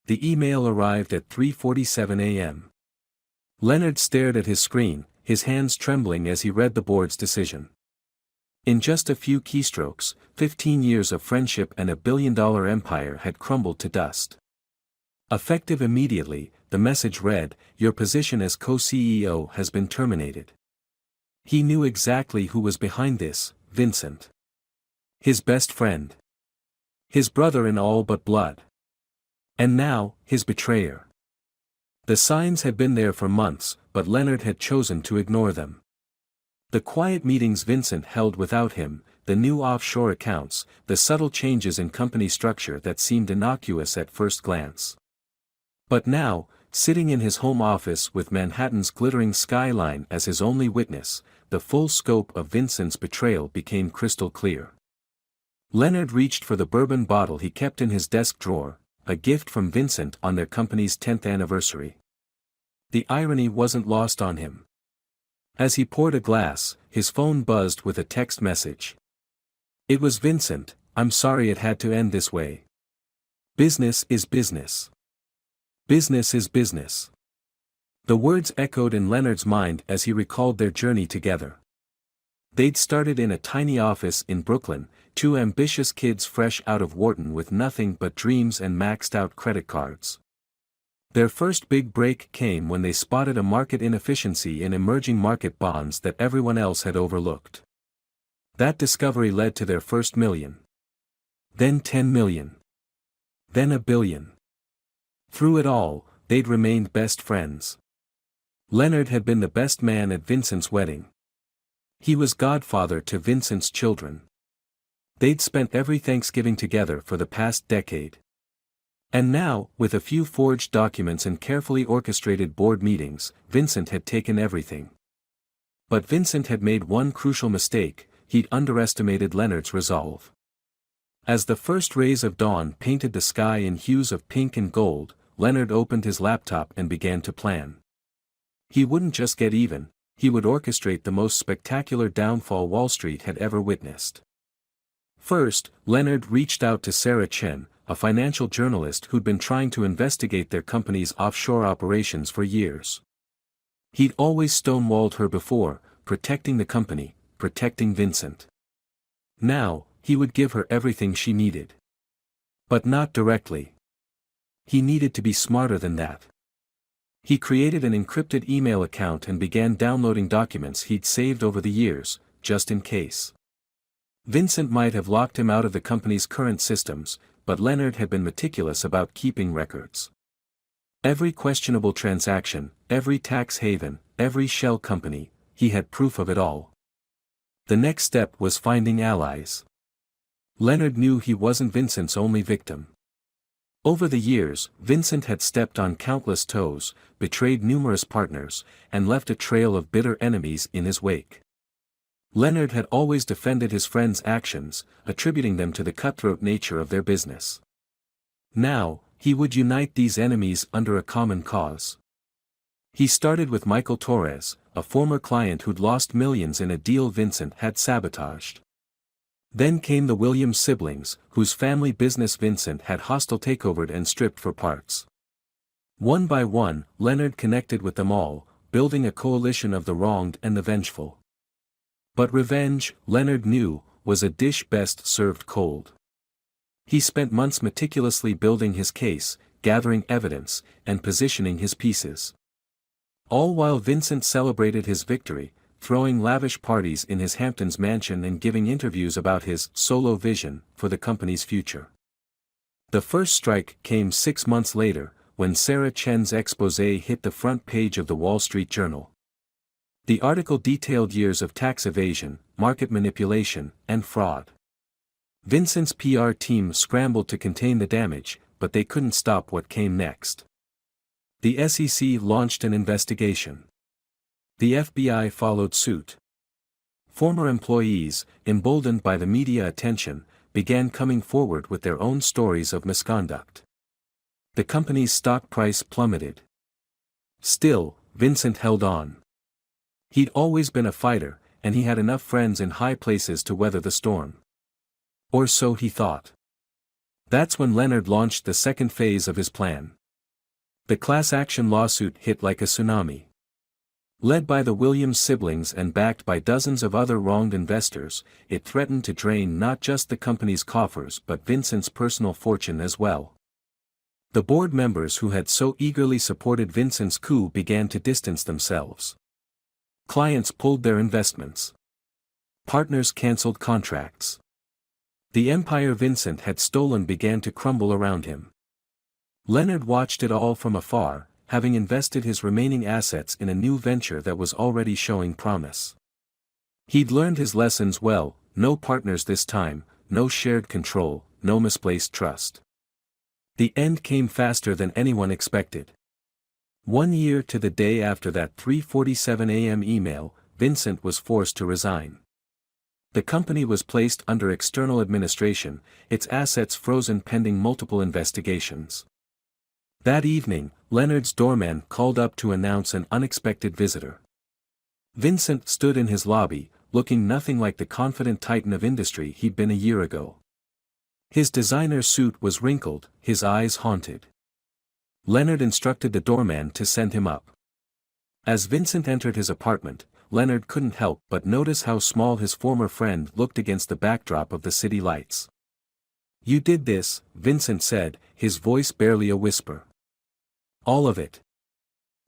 The email arrived at 3:47 a.m. Leonard stared at his screen, his hands trembling as he read the board's decision. In just a few keystrokes, 15 years of friendship and a billion-dollar empire had crumbled to dust. Effective immediately, the message read, "Your position as co-CEO has been terminated." He knew exactly who was behind this: Vincent. His best friend. His brother in all but blood. And now, his betrayer. The signs had been there for months, but Leonard had chosen to ignore them. The quiet meetings Vincent held without him, the new offshore accounts, the subtle changes in company structure that seemed innocuous at first glance. But now, sitting in his home office with Manhattan's glittering skyline as his only witness, the full scope of Vincent's betrayal became crystal clear. Leonard reached for the bourbon bottle he kept in his desk drawer, a gift from Vincent on their company's 10th anniversary. The irony wasn't lost on him. As he poured a glass, his phone buzzed with a text message. It was Vincent. "I'm sorry it had to end this way. Business is business. Business is business." The words echoed in Leonard's mind as he recalled their journey together. They'd started in a tiny office in Brooklyn, two ambitious kids fresh out of Wharton with nothing but dreams and maxed-out credit cards. Their first big break came when they spotted a market inefficiency in emerging market bonds that everyone else had overlooked. That discovery led to their first $1 million. Then $10 million. Then $1 billion. Through it all, they'd remained best friends. Leonard had been the best man at Vincent's wedding. He was godfather to Vincent's children. They'd spent every Thanksgiving together for the past decade. And now, with a few forged documents and carefully orchestrated board meetings, Vincent had taken everything. But Vincent had made one crucial mistake: he'd underestimated Leonard's resolve. As the first rays of dawn painted the sky in hues of pink and gold, Leonard opened his laptop and began to plan. He wouldn't just get even, he would orchestrate the most spectacular downfall Wall Street had ever witnessed. First, Leonard reached out to Sarah Chen, a financial journalist who'd been trying to investigate their company's offshore operations for years. He'd always stonewalled her before, protecting the company, protecting Vincent. Now, he would give her everything she needed. But not directly. He needed to be smarter than that. He created an encrypted email account and began downloading documents he'd saved over the years, just in case. Vincent might have locked him out of the company's current systems, but Leonard had been meticulous about keeping records. Every questionable transaction, every tax haven, every shell company, he had proof of it all. The next step was finding allies. Leonard knew he wasn't Vincent's only victim. Over the years, Vincent had stepped on countless toes, betrayed numerous partners, and left a trail of bitter enemies in his wake. Leonard had always defended his friends' actions, attributing them to the cutthroat nature of their business. Now, he would unite these enemies under a common cause. He started with Michael Torres, a former client who'd lost millions in a deal Vincent had sabotaged. Then came the Williams siblings, whose family business Vincent had hostile takeovered and stripped for parts. One by one, Leonard connected with them all, building a coalition of the wronged and the vengeful. But revenge, Leonard knew, was a dish best served cold. He spent months meticulously building his case, gathering evidence, and positioning his pieces. All while Vincent celebrated his victory, throwing lavish parties in his Hamptons mansion and giving interviews about his solo vision for the company's future. The first strike came 6 months later, when Sarah Chen's exposé hit the front page of the Wall Street Journal. The article detailed years of tax evasion, market manipulation, and fraud. Vincent's PR team scrambled to contain the damage, but they couldn't stop what came next. The SEC launched an investigation. The FBI followed suit. Former employees, emboldened by the media attention, began coming forward with their own stories of misconduct. The company's stock price plummeted. Still, Vincent held on. He'd always been a fighter, and he had enough friends in high places to weather the storm. Or so he thought. That's when Leonard launched the second phase of his plan. The class action lawsuit hit like a tsunami. Led by the Williams siblings and backed by dozens of other wronged investors, it threatened to drain not just the company's coffers but Vincent's personal fortune as well. The board members who had so eagerly supported Vincent's coup began to distance themselves. Clients pulled their investments. Partners canceled contracts. The empire Vincent had stolen began to crumble around him. Leonard watched it all from afar, having invested his remaining assets in a new venture that was already showing promise. He'd learned his lessons well: no partners this time, no shared control, no misplaced trust. The end came faster than anyone expected. 1 year to the day after that 3:47 a.m. email, Vincent was forced to resign. The company was placed under external administration, its assets frozen pending multiple investigations. That evening, Leonard's doorman called up to announce an unexpected visitor. Vincent stood in his lobby, looking nothing like the confident titan of industry he'd been a year ago. His designer suit was wrinkled, his eyes haunted. Leonard instructed the doorman to send him up. As Vincent entered his apartment, Leonard couldn't help but notice how small his former friend looked against the backdrop of the city lights. "You did this," Vincent said, his voice barely a whisper. "All of it."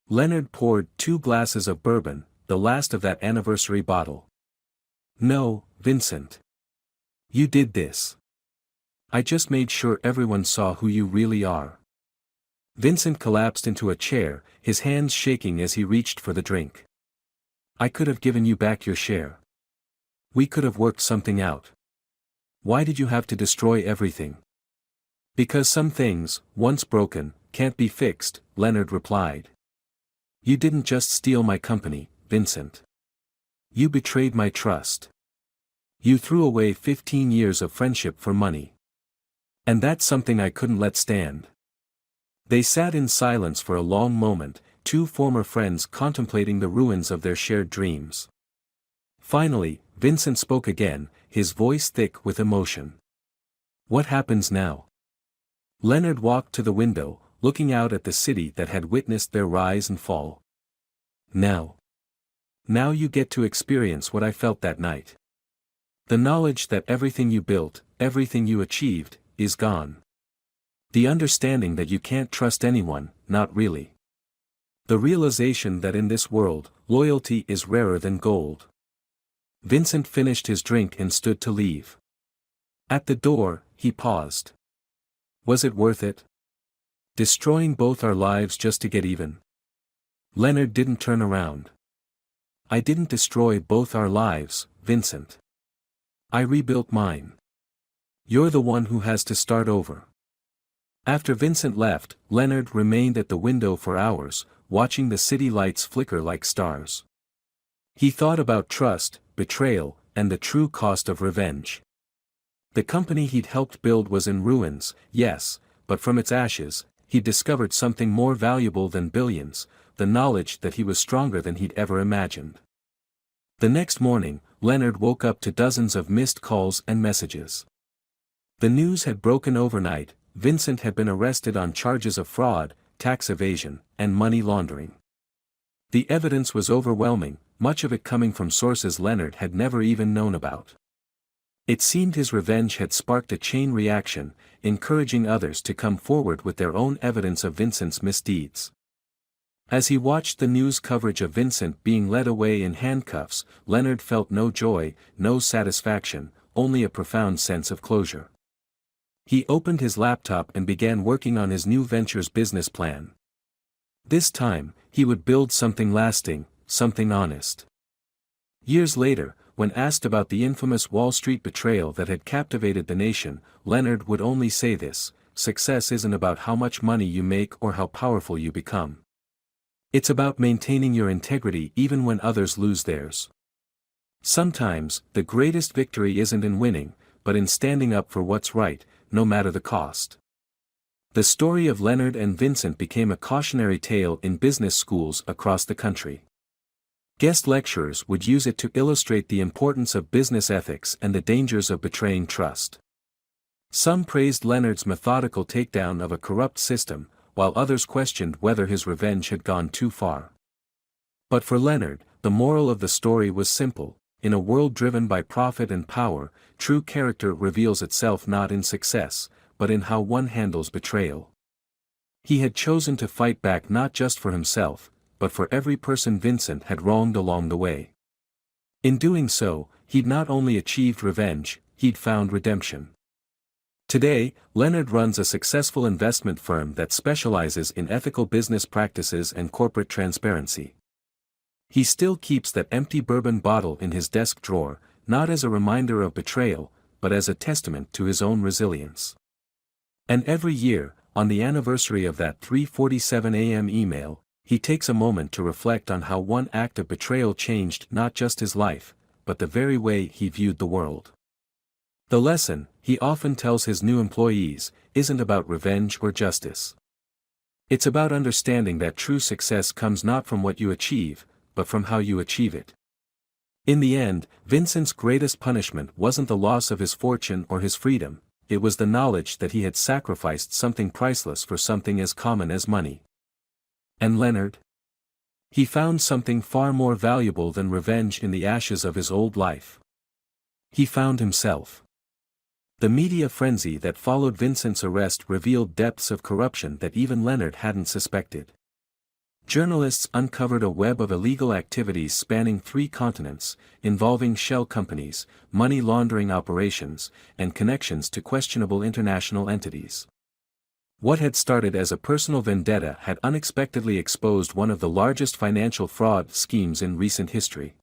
Leonard poured 2 glasses of bourbon, the last of that anniversary bottle. "No, Vincent. You did this. I just made sure everyone saw who you really are." Vincent collapsed into a chair, his hands shaking as he reached for the drink. "I could have given you back your share. We could have worked something out. Why did you have to destroy everything?" "Because some things, once broken, can't be fixed," Leonard replied. "You didn't just steal my company, Vincent. You betrayed my trust. You threw away 15 years of friendship for money. And that's something I couldn't let stand." They sat in silence for a long moment, 2 former friends contemplating the ruins of their shared dreams. Finally, Vincent spoke again, his voice thick with emotion. "What happens now?" Leonard walked to the window, looking out at the city that had witnessed their rise and fall. Now you get to experience what I felt that night. The knowledge that everything you built, everything you achieved, is gone. The understanding that you can't trust anyone, not really. The realization that in this world, loyalty is rarer than gold." Vincent finished his drink and stood to leave. At the door, he paused. "Was it worth it? Destroying both our lives just to get even?" Leonard didn't turn around. "I didn't destroy both our lives, Vincent. I rebuilt mine. You're the one who has to start over." After Vincent left, Leonard remained at the window for hours, watching the city lights flicker like stars. He thought about trust, betrayal, and the true cost of revenge. The company he'd helped build was in ruins, yes, but from its ashes, he'd discovered something more valuable than billions: the knowledge that he was stronger than he'd ever imagined. The next morning, Leonard woke up to dozens of missed calls and messages. The news had broken overnight: Vincent had been arrested on charges of fraud, tax evasion, and money laundering. The evidence was overwhelming, much of it coming from sources Leonard had never even known about. It seemed his revenge had sparked a chain reaction, encouraging others to come forward with their own evidence of Vincent's misdeeds. As he watched the news coverage of Vincent being led away in handcuffs, Leonard felt no joy, no satisfaction, only a profound sense of closure. He opened his laptop and began working on his new venture's business plan. This time, he would build something lasting, something honest. Years later, when asked about the infamous Wall Street betrayal that had captivated the nation, Leonard would only say this: "Success isn't about how much money you make or how powerful you become. It's about maintaining your integrity even when others lose theirs." Sometimes, the greatest victory isn't in winning, but in standing up for what's right, no matter the cost. The story of Leonard and Vincent became a cautionary tale in business schools across the country. Guest lecturers would use it to illustrate the importance of business ethics and the dangers of betraying trust. Some praised Leonard's methodical takedown of a corrupt system, while others questioned whether his revenge had gone too far. But for Leonard, the moral of the story was simple: in a world driven by profit and power, true character reveals itself not in success, but in how one handles betrayal. He had chosen to fight back not just for himself, but for every person Vincent had wronged along the way. In doing so, he'd not only achieved revenge, he'd found redemption. Today, Leonard runs a successful investment firm that specializes in ethical business practices and corporate transparency. He still keeps that empty bourbon bottle in his desk drawer, not as a reminder of betrayal, but as a testament to his own resilience. And every year, on the anniversary of that 3:47 a.m. email, he takes a moment to reflect on how one act of betrayal changed not just his life, but the very way he viewed the world. The lesson, he often tells his new employees, isn't about revenge or justice. It's about understanding that true success comes not from what you achieve, but from how you achieve it. In the end, Vincent's greatest punishment wasn't the loss of his fortune or his freedom, it was the knowledge that he had sacrificed something priceless for something as common as money. And Leonard? He found something far more valuable than revenge in the ashes of his old life. He found himself. The media frenzy that followed Vincent's arrest revealed depths of corruption that even Leonard hadn't suspected. Journalists uncovered a web of illegal activities spanning 3 continents, involving shell companies, money laundering operations, and connections to questionable international entities. What had started as a personal vendetta had unexpectedly exposed one of the largest financial fraud schemes in recent history.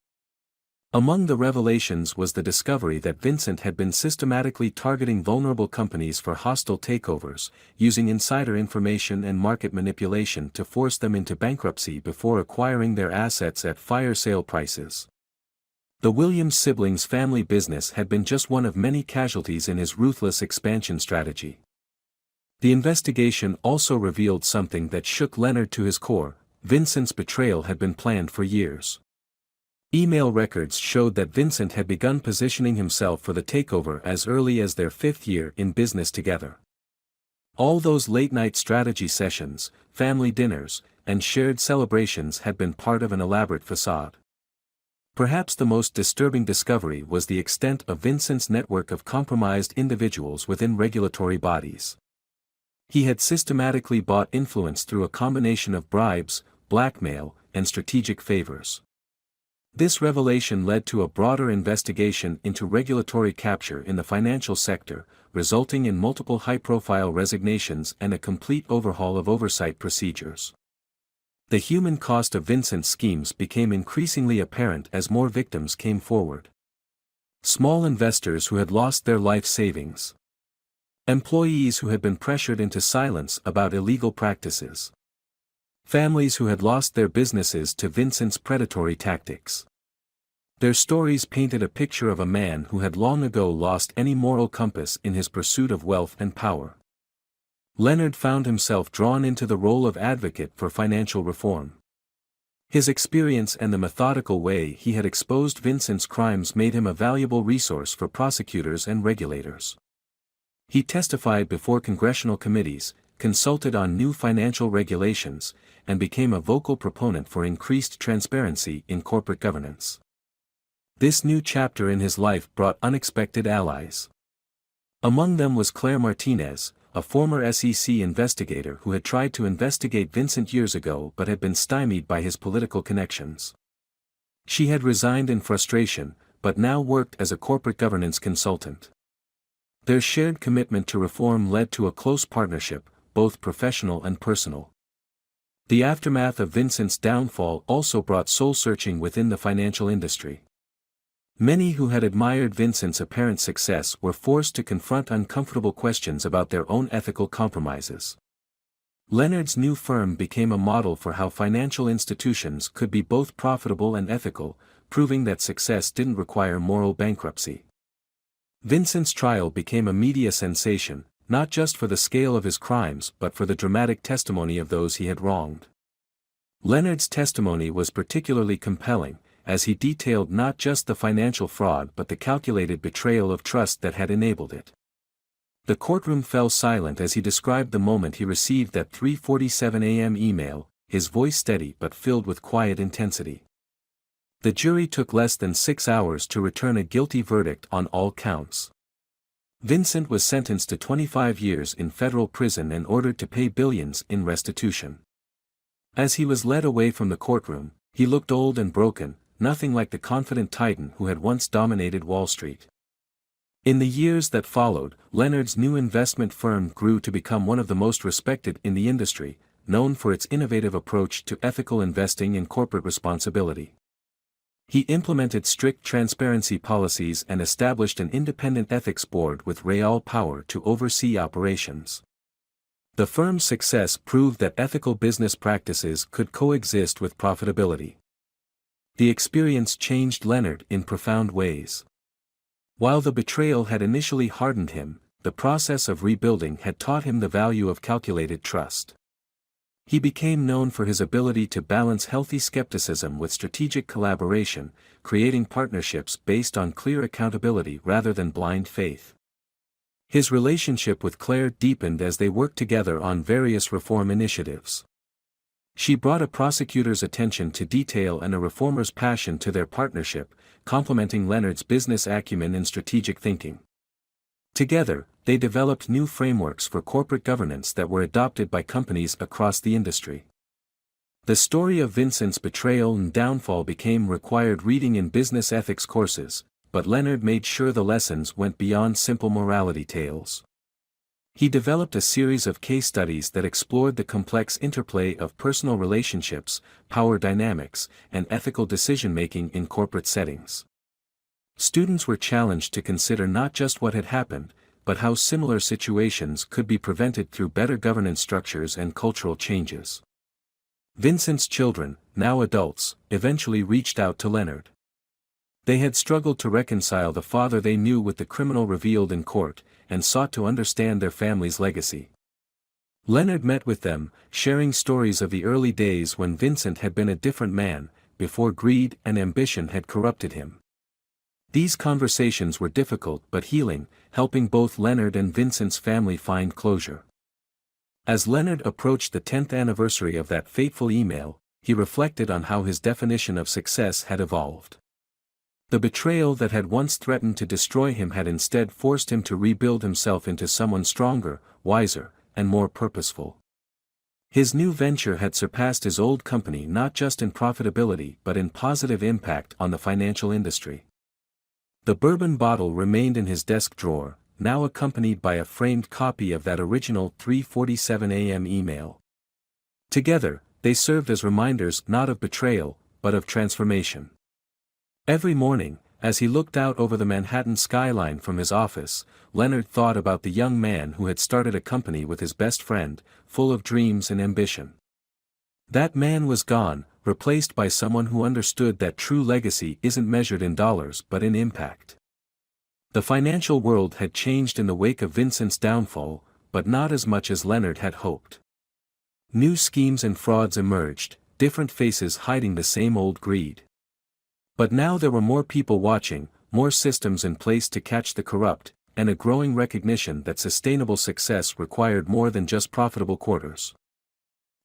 Among the revelations was the discovery that Vincent had been systematically targeting vulnerable companies for hostile takeovers, using insider information and market manipulation to force them into bankruptcy before acquiring their assets at fire sale prices. The Williams siblings' family business had been just one of many casualties in his ruthless expansion strategy. The investigation also revealed something that shook Leonard to his core: Vincent's betrayal had been planned for years. Email records showed that Vincent had begun positioning himself for the takeover as early as their 5th year in business together. All those late-night strategy sessions, family dinners, and shared celebrations had been part of an elaborate facade. Perhaps the most disturbing discovery was the extent of Vincent's network of compromised individuals within regulatory bodies. He had systematically bought influence through a combination of bribes, blackmail, and strategic favors. This revelation led to a broader investigation into regulatory capture in the financial sector, resulting in multiple high-profile resignations and a complete overhaul of oversight procedures. The human cost of Vincent's schemes became increasingly apparent as more victims came forward. Small investors who had lost their life savings. Employees who had been pressured into silence about illegal practices. Families who had lost their businesses to Vincent's predatory tactics. Their stories painted a picture of a man who had long ago lost any moral compass in his pursuit of wealth and power. Leonard found himself drawn into the role of advocate for financial reform. His experience and the methodical way he had exposed Vincent's crimes made him a valuable resource for prosecutors and regulators. He testified before congressional committees, consulted on new financial regulations, and became a vocal proponent for increased transparency in corporate governance. This new chapter in his life brought unexpected allies. Among them was Claire Martinez, a former SEC investigator who had tried to investigate Vincent years ago but had been stymied by his political connections. She had resigned in frustration, but now worked as a corporate governance consultant. Their shared commitment to reform led to a close partnership, both professional and personal. The aftermath of Vincent's downfall also brought soul-searching within the financial industry. Many who had admired Vincent's apparent success were forced to confront uncomfortable questions about their own ethical compromises. Leonard's new firm became a model for how financial institutions could be both profitable and ethical, proving that success didn't require moral bankruptcy. Vincent's trial became a media sensation, not just for the scale of his crimes but for the dramatic testimony of those he had wronged. Leonard's testimony was particularly compelling, as he detailed not just the financial fraud but the calculated betrayal of trust that had enabled it. The courtroom fell silent as he described the moment he received that 3:47 a.m. email, his voice steady but filled with quiet intensity. The jury took less than 6 hours to return a guilty verdict on all counts. Vincent was sentenced to 25 years in federal prison and ordered to pay billions in restitution. As he was led away from the courtroom, he looked old and broken, nothing like the confident titan who had once dominated Wall Street. In the years that followed, Leonard's new investment firm grew to become one of the most respected in the industry, known for its innovative approach to ethical investing and corporate responsibility. He implemented strict transparency policies and established an independent ethics board with real power to oversee operations. The firm's success proved that ethical business practices could coexist with profitability. The experience changed Leonard in profound ways. While the betrayal had initially hardened him, the process of rebuilding had taught him the value of calculated trust. He became known for his ability to balance healthy skepticism with strategic collaboration, creating partnerships based on clear accountability rather than blind faith. His relationship with Claire deepened as they worked together on various reform initiatives. She brought a prosecutor's attention to detail and a reformer's passion to their partnership, complementing Leonard's business acumen and strategic thinking. Together, they developed new frameworks for corporate governance that were adopted by companies across the industry. The story of Vincent's betrayal and downfall became required reading in business ethics courses, but Leonard made sure the lessons went beyond simple morality tales. He developed a series of case studies that explored the complex interplay of personal relationships, power dynamics, and ethical decision-making in corporate settings. Students were challenged to consider not just what had happened, but how similar situations could be prevented through better governance structures and cultural changes. Vincent's children, now adults, eventually reached out to Leonard. They had struggled to reconcile the father they knew with the criminal revealed in court, and sought to understand their family's legacy. Leonard met with them, sharing stories of the early days when Vincent had been a different man, before greed and ambition had corrupted him. These conversations were difficult but healing, helping both Leonard and Vincent's family find closure. As Leonard approached the 10th anniversary of that fateful email, he reflected on how his definition of success had evolved. The betrayal that had once threatened to destroy him had instead forced him to rebuild himself into someone stronger, wiser, and more purposeful. His new venture had surpassed his old company not just in profitability but in positive impact on the financial industry. The bourbon bottle remained in his desk drawer, now accompanied by a framed copy of that original 3:47 a.m. email. Together, they served as reminders not of betrayal, but of transformation. Every morning, as he looked out over the Manhattan skyline from his office, Leonard thought about the young man who had started a company with his best friend, full of dreams and ambition. That man was gone, replaced by someone who understood that true legacy isn't measured in dollars but in impact. The financial world had changed in the wake of Vincent's downfall, but not as much as Leonard had hoped. New schemes and frauds emerged, different faces hiding the same old greed. But now there were more people watching, more systems in place to catch the corrupt, and a growing recognition that sustainable success required more than just profitable quarters.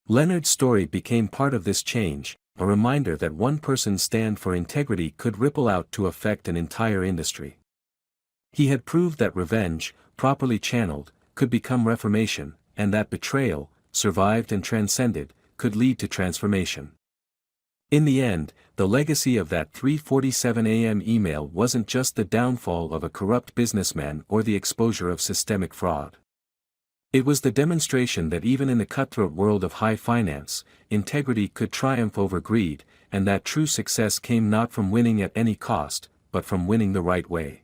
Leonard's story became part of this change, a reminder that one person's stand for integrity could ripple out to affect an entire industry. He had proved that revenge, properly channeled, could become reformation, and that betrayal, survived and transcended, could lead to transformation. In the end, the legacy of that 3:47 a.m. email wasn't just the downfall of a corrupt businessman or the exposure of systemic fraud. It was the demonstration that even in the cutthroat world of high finance, integrity could triumph over greed, and that true success came not from winning at any cost, but from winning the right way.